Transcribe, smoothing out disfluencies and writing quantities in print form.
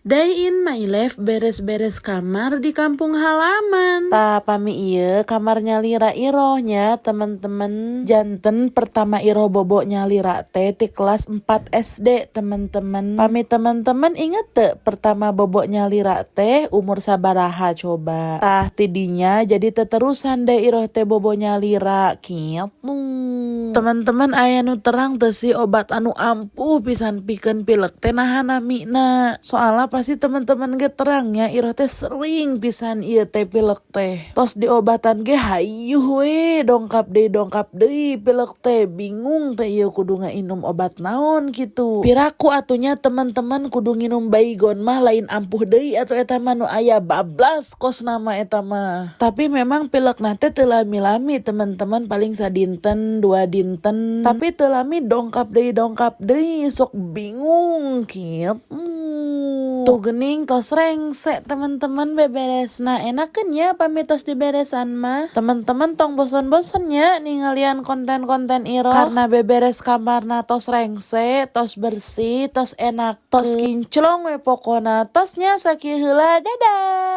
Day in my life beres-beres kamar di kampung halaman. Ta pami ieu kamarnya Lira irohnya temen-temen. Janten pertama iroh boboknya Lira teh di kelas 4 SD temen-temen. Pami temen-temen inget teu pertama boboknya Lira teh umur sabaraha coba. Tah tidinya jadi teterusan deh iroh teh bobonya Lira kitu. Teman-teman aya nu terang teu sih obat anu ampuh pisan pikeun pilek teh naha namina. Soalnya pasti teman-teman ge terangnya iroh teh sering pisan ieu teh pilek teh. Tos diobatan ge hayuh we dongkap deui pilek teh. Bingung teh ieu kudu ngainum obat naon gitu. Piraku atunya teman-teman kudu nginum baygon mah lain ampuh deui atuh eta mah nu aya bablas kos nama eta mah. Tapi memang pilek na teh teu lami-lami teman-teman, paling sadinten 2 dinten. Tapi teu lami dongkap deui sok bingung kitu. Tuh gening tos rengse teman-teman beberesna. Enakeun nya pami tos diberesan mah. Teman-teman tong bosen-bosen nya ningalian konten-konten iroh. Karena beberes kamarna tos rengse, tos bersih, tos enak, tos kinclong we pokona. Tosnya sakieu heula, dadah.